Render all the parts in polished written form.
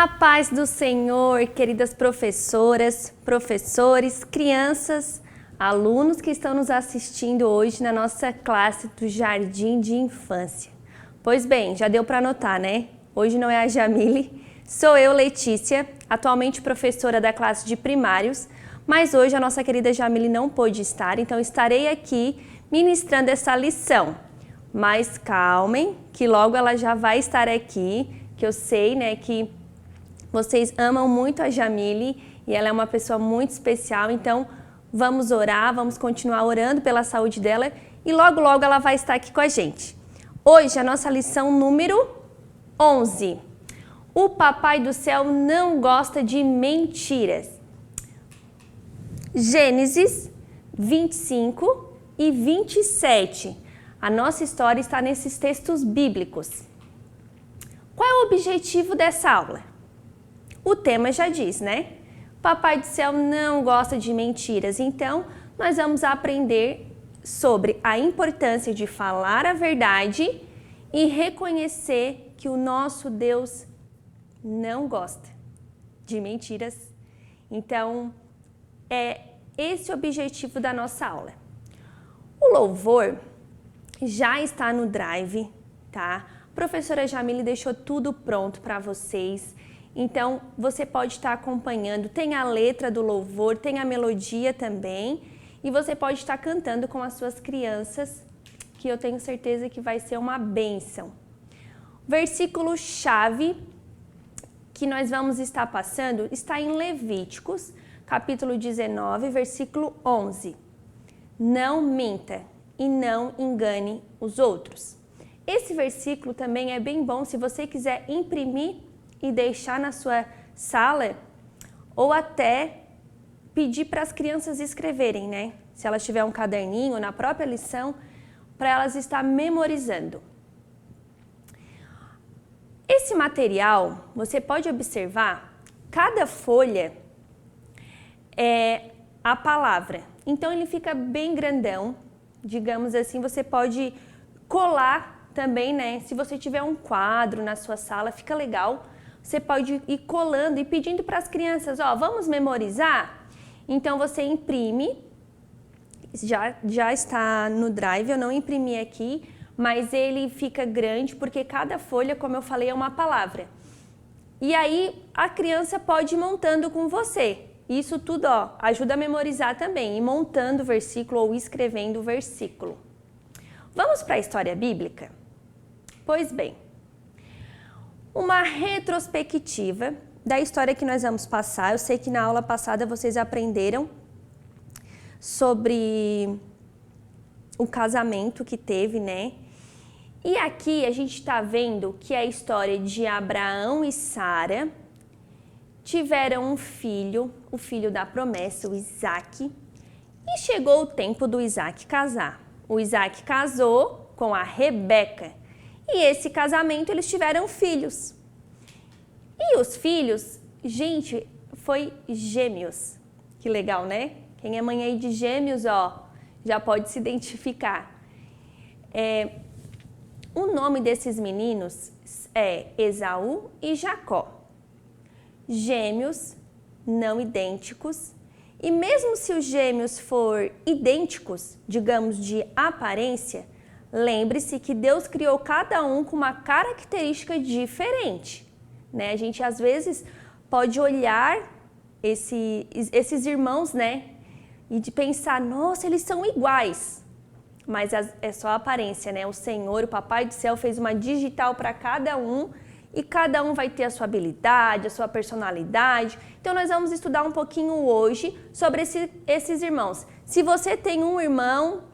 A paz do Senhor, queridas professoras, professores, crianças, alunos que estão nos assistindo hoje na nossa classe do Jardim de Infância. Pois bem, já deu para anotar, né? Hoje não é a Jamile, sou eu, Letícia, atualmente professora da classe de primários, mas hoje a nossa querida Jamile não pôde estar, então estarei aqui ministrando essa lição. Mas calmem, que logo ela já vai estar aqui, que eu sei, né, que vocês amam muito a Jamile e ela é uma pessoa muito especial, então vamos orar, vamos continuar orando pela saúde dela e logo logo ela vai estar aqui com a gente. Hoje a nossa lição número 11. O Papai do Céu não gosta de mentiras. Gênesis 25 e 27. A nossa história está nesses textos bíblicos. Qual é o objetivo dessa aula? O tema já diz, né? Papai do Céu não gosta de mentiras, então nós vamos aprender sobre a importância de falar a verdade e reconhecer que o nosso Deus não gosta de mentiras. Então, é esse o objetivo da nossa aula. O louvor já está no Drive, tá? A professora Jamile deixou tudo pronto para vocês. Então, você pode estar acompanhando, tem a letra do louvor, tem a melodia também, e você pode estar cantando com as suas crianças, que eu tenho certeza que vai ser uma bênção. Versículo-chave que nós vamos estar passando está em Levíticos, capítulo 19, versículo 11. Não minta e não engane os outros. Esse versículo também é bem bom se você quiser imprimir e deixar na sua sala, ou até pedir para as crianças escreverem, né? Se elas tiverem um caderninho na própria lição, para elas estar memorizando. Esse material, você pode observar, cada folha é a palavra. Então ele fica bem grandão, digamos assim, você pode colar também, né? Se você tiver um quadro na sua sala, fica legal. Você pode ir colando e pedindo para as crianças, ó, vamos memorizar? Então você imprime, já está no Drive, eu não imprimi aqui, mas ele fica grande porque cada folha, como eu falei, é uma palavra. E aí a criança pode ir montando com você. Isso tudo, ó, ajuda a memorizar também, ir montando o versículo ou escrevendo o versículo. Vamos para a história bíblica? Pois bem, uma retrospectiva da história que nós vamos passar. Eu sei que na aula passada vocês aprenderam sobre o casamento que teve, né? E aqui a gente está vendo que a história de Abraão e Sara tiveram um filho, o filho da promessa, o Isaac, e chegou o tempo do Isaac casar. O Isaac casou com a Rebeca. E esse casamento, eles tiveram filhos. E os filhos, gente, foi gêmeos. Que legal, né? Quem é mãe aí de gêmeos, ó, já pode se identificar. O nome desses meninos é Esaú e Jacó. Gêmeos, não idênticos. E mesmo se os gêmeos for idênticos, digamos de aparência, lembre-se que Deus criou cada um com uma característica diferente, né? A gente às vezes pode olhar esses irmãos, né? E de pensar, nossa, eles são iguais. Mas é só a aparência, né? O Senhor, o Papai do Céu fez uma digital para cada um e cada um vai ter a sua habilidade, a sua personalidade. Então nós vamos estudar um pouquinho hoje sobre esses irmãos. Se você tem um irmão,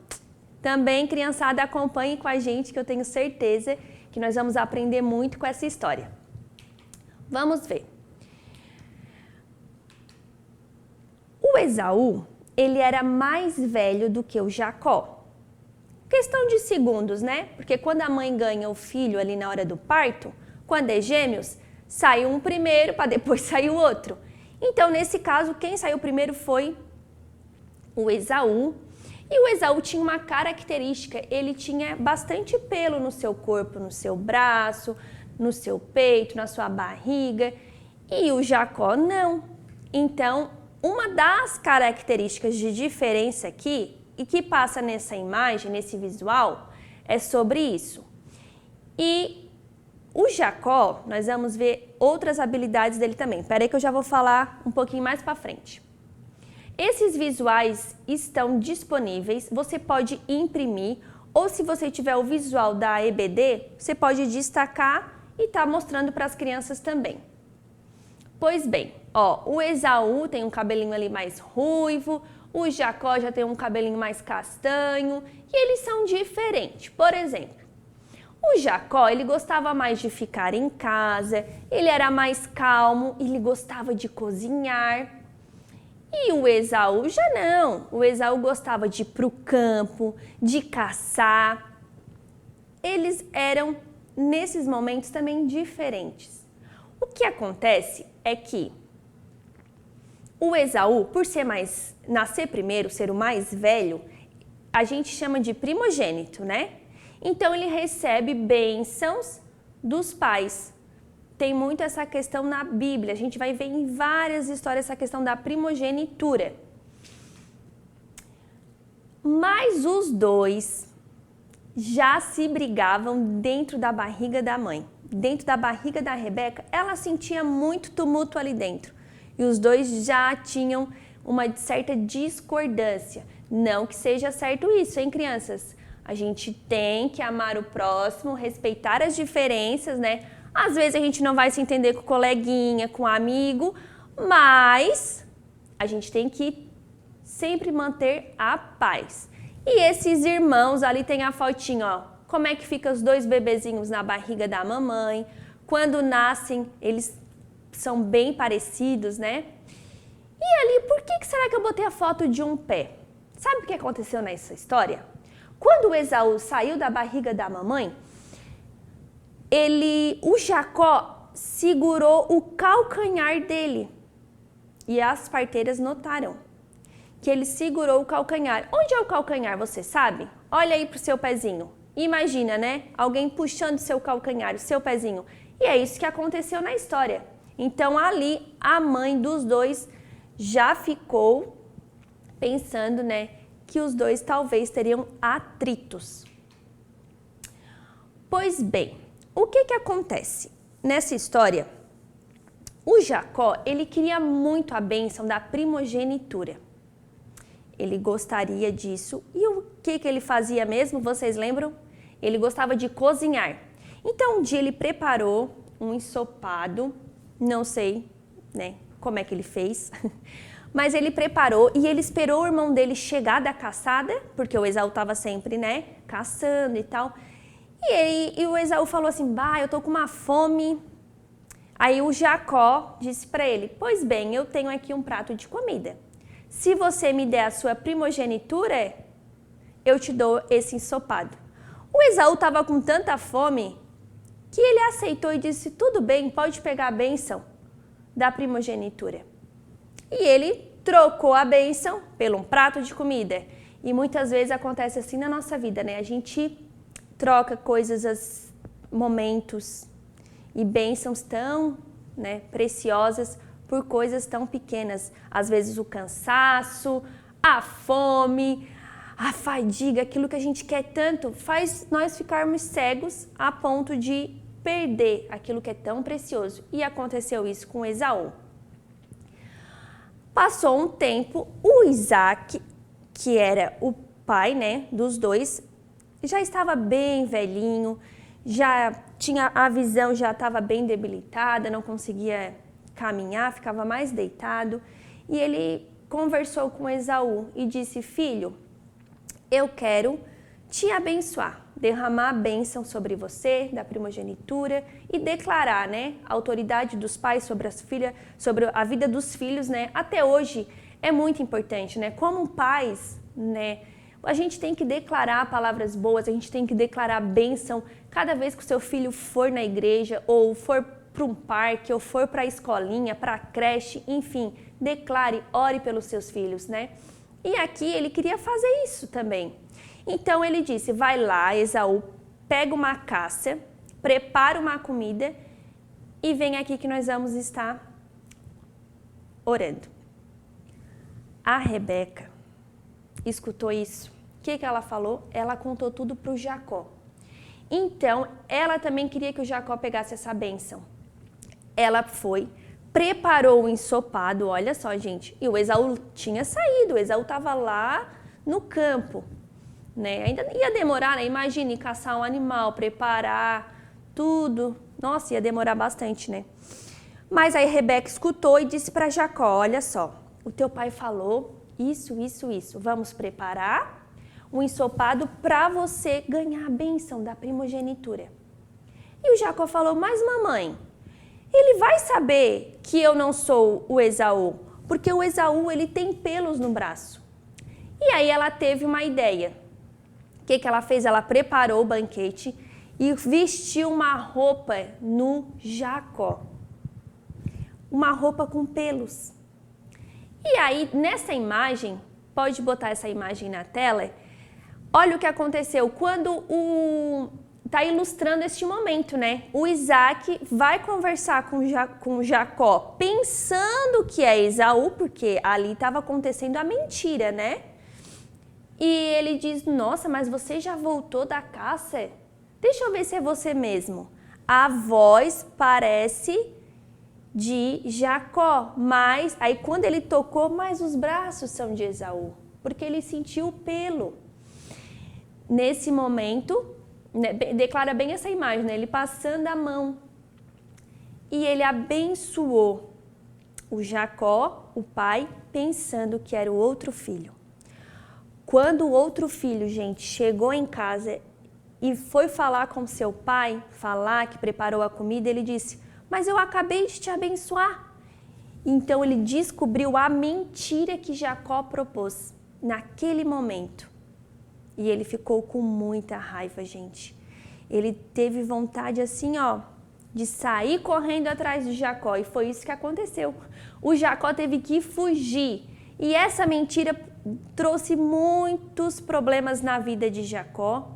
também, criançada, acompanhe com a gente, que eu tenho certeza que nós vamos aprender muito com essa história. Vamos ver. O Esaú, ele era mais velho do que o Jacó. Questão de segundos, né? Porque quando a mãe ganha o filho ali na hora do parto, quando é gêmeos, sai um primeiro para depois sair o outro. Então, nesse caso, quem saiu primeiro foi o Esaú. E o Esaú tinha uma característica, ele tinha bastante pelo no seu corpo, no seu braço, no seu peito, na sua barriga. e o Jacó não. Então, uma das características de diferença aqui, e que passa nessa imagem, nesse visual, é sobre isso. E o Jacó, nós vamos ver outras habilidades dele também. Espera aí que eu já vou falar um pouquinho mais para frente. Esses visuais estão disponíveis, você pode imprimir, ou se você tiver o visual da EBD, você pode destacar e tá mostrando para as crianças também. Pois bem, ó, o Esaú tem um cabelinho ali mais ruivo, o Jacó já tem um cabelinho mais castanho, e eles são diferentes. Por exemplo, o Jacó, ele gostava mais de ficar em casa, ele era mais calmo, ele gostava de cozinhar. E o Esaú já não, o Esaú gostava de ir para o campo, de caçar. Eles eram, nesses momentos, também diferentes. O que acontece é que o Esaú, por nascer primeiro, ser o mais velho, a gente chama de primogênito, né? Então ele recebe bênçãos dos pais. Tem muito essa questão na Bíblia, a gente vai ver em várias histórias essa questão da primogenitura. Mas os dois já se brigavam dentro da barriga da mãe. Dentro da barriga da Rebeca, ela sentia muito tumulto ali dentro. E os dois já tinham uma certa discordância. Não que seja certo isso, hein, crianças? A gente tem que amar o próximo, respeitar as diferenças, né? Às vezes a gente não vai se entender com o coleguinha, com o amigo, mas a gente tem que sempre manter a paz. E esses irmãos, ali tem a fotinho, ó, como é que ficam os dois bebezinhos na barriga da mamãe. Quando nascem, eles são bem parecidos, né? E ali, por que será que eu botei a foto de um pé? Sabe o que aconteceu nessa história? Quando o Esaú saiu da barriga da mamãe, o Jacó segurou o calcanhar dele. E as parteiras notaram que ele segurou o calcanhar. Onde é o calcanhar, você sabe? Olha aí pro seu pezinho. Imagina, né? Alguém puxando seu calcanhar, o seu pezinho. E é isso que aconteceu na história. Então ali a mãe dos dois já ficou pensando, né, que os dois talvez teriam atritos. Pois bem, o que acontece? Nessa história, o Jacó, ele queria muito a bênção da primogenitura. Ele gostaria disso. E o que ele fazia mesmo? Vocês lembram? Ele gostava de cozinhar. Então, um dia ele preparou um ensopado, não sei, né, como é que ele fez, mas ele preparou e ele esperou o irmão dele chegar da caçada, porque o Esaú estava sempre, né, caçando e tal. E o Esaú falou assim, bah, eu tô com uma fome. Aí o Jacó disse para ele, pois bem, eu tenho aqui um prato de comida. Se você me der a sua primogenitura, eu te dou esse ensopado. O Esaú estava com tanta fome que ele aceitou e disse, tudo bem, pode pegar a bênção da primogenitura. E ele trocou a bênção por um prato de comida. E muitas vezes acontece assim na nossa vida, né? A gente troca coisas, momentos e bênçãos tão, né, preciosas por coisas tão pequenas. Às vezes o cansaço, a fome, a fadiga, aquilo que a gente quer tanto, faz nós ficarmos cegos a ponto de perder aquilo que é tão precioso. E aconteceu isso com Esaú. Passou um tempo, o Isaac, que era o pai, né, dos dois, já estava bem velhinho, já tinha a visão, já estava bem debilitada, não conseguia caminhar, ficava mais deitado. E ele conversou com Esaú e disse, filho, eu quero te abençoar, derramar a bênção sobre você, da primogenitura, e declarar, né, a autoridade dos pais sobre as filhas, sobre a vida dos filhos, né? Até hoje é muito importante, né? Como pais, né, a gente tem que declarar palavras boas, a gente tem que declarar bênção cada vez que o seu filho for na igreja, ou for para um parque, ou for para a escolinha, para a creche, enfim, declare, ore pelos seus filhos, né? E aqui ele queria fazer isso também. Então ele disse, vai lá, Esaú, pega uma caça, prepara uma comida e vem aqui que nós vamos estar orando. A Rebeca escutou isso. O que ela falou? Ela contou tudo para o Jacó. Então, ela também queria que o Jacó pegasse essa bênção. Ela foi, preparou o ensopado, olha só, gente, e o Esaú tinha saído, o Esaú estava lá no campo, né? Ainda ia demorar, né? Imagine caçar um animal, preparar tudo. Nossa, ia demorar bastante, né? Mas aí Rebeca escutou e disse para Jacó, olha só, o teu pai falou isso. Vamos preparar um ensopado para você ganhar a bênção da primogenitura. E o Jacó falou, mas mamãe, ele vai saber que eu não sou o Esaú, porque o Esaú ele tem pelos no braço. E aí ela teve uma ideia. O que ela fez? Ela preparou o banquete e vestiu uma roupa no Jacó. Uma roupa com pelos. E aí, nessa imagem, pode botar essa imagem na tela, olha o que aconteceu quando está ilustrando este momento, né? O Isaac vai conversar com Jacó, pensando que é Esaú, porque ali estava acontecendo a mentira, né? E ele diz, nossa, mas você já voltou da caça? Deixa eu ver se é você mesmo. A voz parece de Jacó, mas aí quando ele tocou, mas os braços são de Esaú, porque ele sentiu o pelo. Nesse momento, né, declara bem essa imagem, né, ele passando a mão e ele abençoou o Jacó, o pai, pensando que era o outro filho. Quando o outro filho, gente, chegou em casa e foi falar com seu pai, falar que preparou a comida, ele disse, mas eu acabei de te abençoar. Então ele descobriu a mentira que Jacó propôs naquele momento. E ele ficou com muita raiva, gente. Ele teve vontade assim, ó, de sair correndo atrás de Jacó. E foi isso que aconteceu. O Jacó teve que fugir. E essa mentira trouxe muitos problemas na vida de Jacó.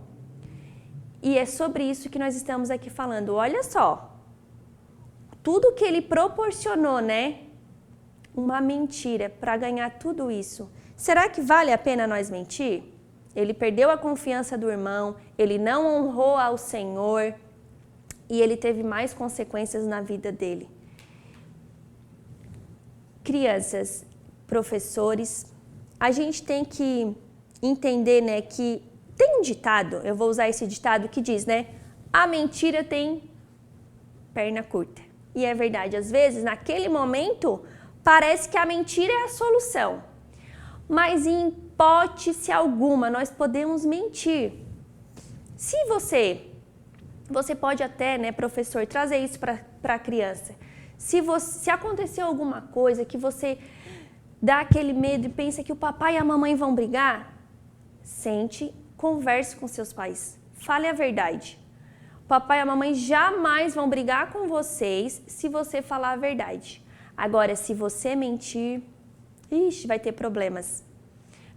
E é sobre isso que nós estamos aqui falando. Olha só. Tudo que ele proporcionou, né? Uma mentira para ganhar tudo isso. Será que vale a pena nós mentir? Ele perdeu a confiança do irmão, ele não honrou ao Senhor e ele teve mais consequências na vida dele. Crianças, professores, a gente tem que entender, né, que tem um ditado, eu vou usar esse ditado que diz, né? A mentira tem perna curta. E é verdade, às vezes, naquele momento, parece que a mentira é a solução. Mas em hipótese alguma, nós podemos mentir. Se você pode até, né, professor, trazer isso para a criança. Se aconteceu alguma coisa que você dá aquele medo e pensa que o papai e a mamãe vão brigar, sente, converse com seus pais, fale a verdade. Papai e a mamãe jamais vão brigar com vocês se você falar a verdade. Agora, se você mentir, vai ter problemas,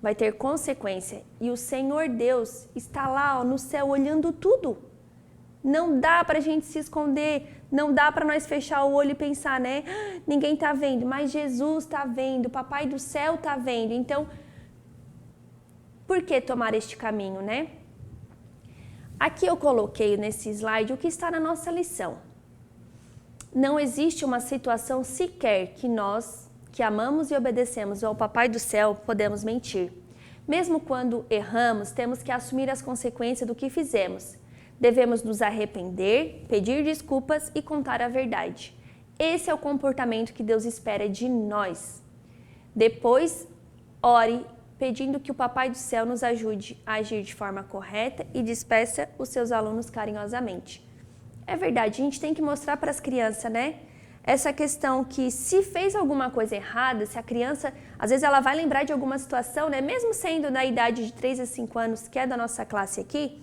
vai ter consequência. E o Senhor Deus está lá, ó, no céu olhando tudo. Não dá para a gente se esconder, não dá para nós fechar o olho e pensar, né? Ninguém está vendo, mas Jesus está vendo, o Papai do céu está vendo. Então, por que tomar este caminho, né? Aqui eu coloquei nesse slide o que está na nossa lição. Não existe uma situação sequer que nós, que amamos e obedecemos ao Papai do céu, podemos mentir. Mesmo quando erramos, temos que assumir as consequências do que fizemos. Devemos nos arrepender, pedir desculpas e contar a verdade. Esse é o comportamento que Deus espera de nós. Depois, ore pedindo que o Papai do céu nos ajude a agir de forma correta e despeça os seus alunos carinhosamente. É verdade, a gente tem que mostrar para as crianças, né? Essa questão que se fez alguma coisa errada, se a criança, às vezes ela vai lembrar de alguma situação, né? Mesmo sendo na idade de 3 a 5 anos, que é da nossa classe aqui,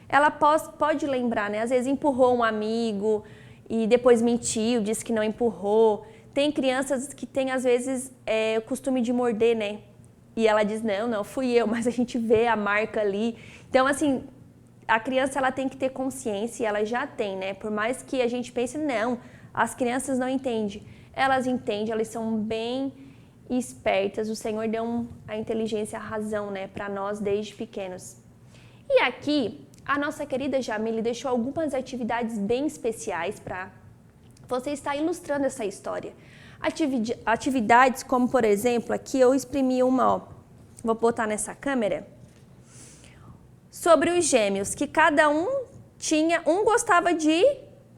ela pode lembrar, né? Às vezes empurrou um amigo e depois mentiu, disse que não empurrou. Tem crianças que têm, às vezes, o costume de morder, né? E ela diz, não, fui eu, mas a gente vê a marca ali. Então, assim, a criança ela tem que ter consciência e ela já tem, né? Por mais que a gente pense, não, as crianças não entendem. elas entendem, elas são bem espertas. O Senhor deu a inteligência, a razão, né, para nós desde pequenos. E aqui, a nossa querida Jamile deixou algumas atividades bem especiais para você estar ilustrando essa história. Atividades como, por exemplo, aqui eu exprimi uma, ó, vou botar nessa câmera, sobre os gêmeos, que cada um gostava de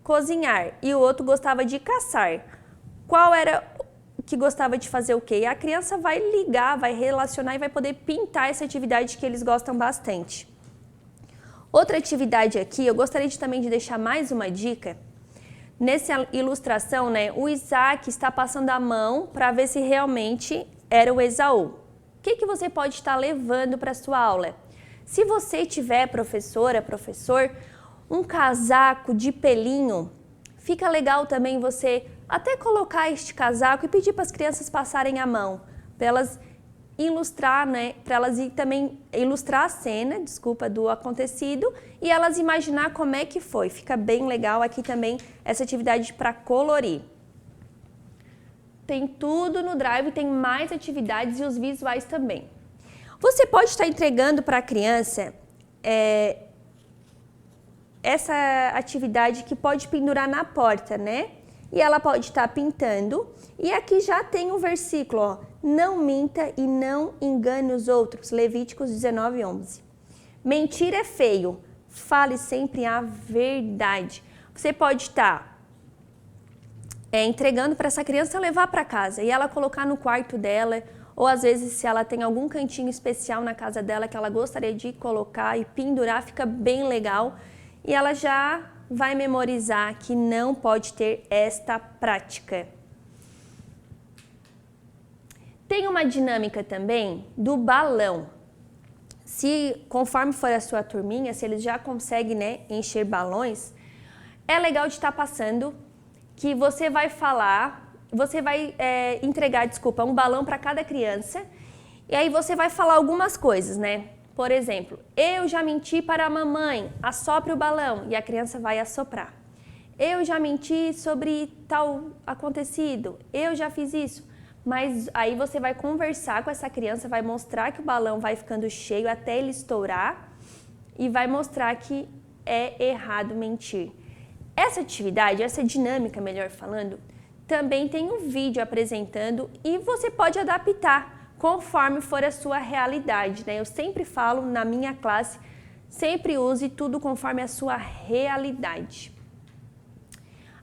cozinhar e o outro gostava de caçar. Qual era que gostava de fazer o quê? E a criança vai ligar, vai relacionar e vai poder pintar essa atividade que eles gostam bastante. Outra atividade aqui, eu gostaria também de deixar mais uma dica. Nessa ilustração, né, o Isaac está passando a mão para ver se realmente era o Esaú. O que você pode estar levando para a sua aula? Se você tiver, professora, professor, um casaco de pelinho, fica legal também você até colocar este casaco e pedir para as crianças passarem a mão, para elas ilustrar, né, para elas também ilustrar a cena, do acontecido e elas imaginar como é que foi. Fica bem legal aqui também essa atividade para colorir. Tem tudo no Drive, tem mais atividades e os visuais também. Você pode estar entregando para a criança essa atividade que pode pendurar na porta, né? E ela pode estar pintando. E aqui já tem um versículo, ó. Não minta e não engane os outros. Levíticos 19:11. Mentir é feio. Fale sempre a verdade. Você pode estar entregando para essa criança levar para casa e ela colocar no quarto dela, ou às vezes se ela tem algum cantinho especial na casa dela que ela gostaria de colocar e pendurar, fica bem legal e ela já vai memorizar que não pode ter esta prática. Tem uma dinâmica também do balão. Se conforme for a sua turminha, se eles já conseguem, né, encher balões, é legal de estar passando que você vai falar, você vai entregar, um balão para cada criança e aí você vai falar algumas coisas, né? Por exemplo, eu já menti para a mamãe, assopre o balão e a criança vai assoprar. Eu já menti sobre tal acontecido, eu já fiz isso. Mas aí você vai conversar com essa criança, vai mostrar que o balão vai ficando cheio até ele estourar e vai mostrar que é errado mentir. Essa atividade, essa dinâmica, melhor falando, também tem um vídeo apresentando e você pode adaptar conforme for a sua realidade, né? Eu sempre falo na minha classe, sempre use tudo conforme a sua realidade.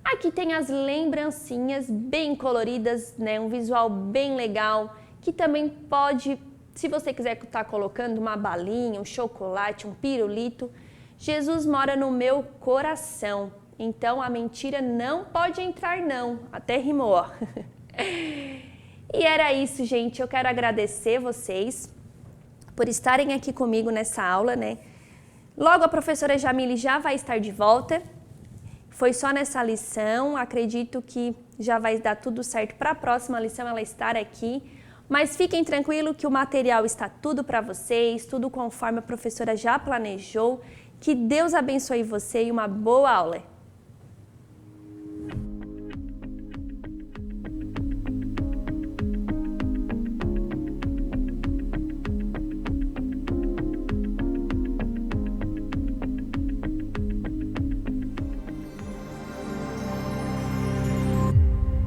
Aqui tem as lembrancinhas bem coloridas, né? Um visual bem legal, que também pode, se você quiser estar colocando uma balinha, um chocolate, um pirulito, Jesus mora no meu coração. Então, a mentira não pode entrar não. Até rimou, ó. E era isso, gente. Eu quero agradecer vocês por estarem aqui comigo nessa aula, né? Logo a professora Jamile já vai estar de volta. Foi só nessa lição. Acredito que já vai dar tudo certo para a próxima lição ela estar aqui. Mas fiquem tranquilos que o material está tudo para vocês, tudo conforme a professora já planejou. Que Deus abençoe você e uma boa aula.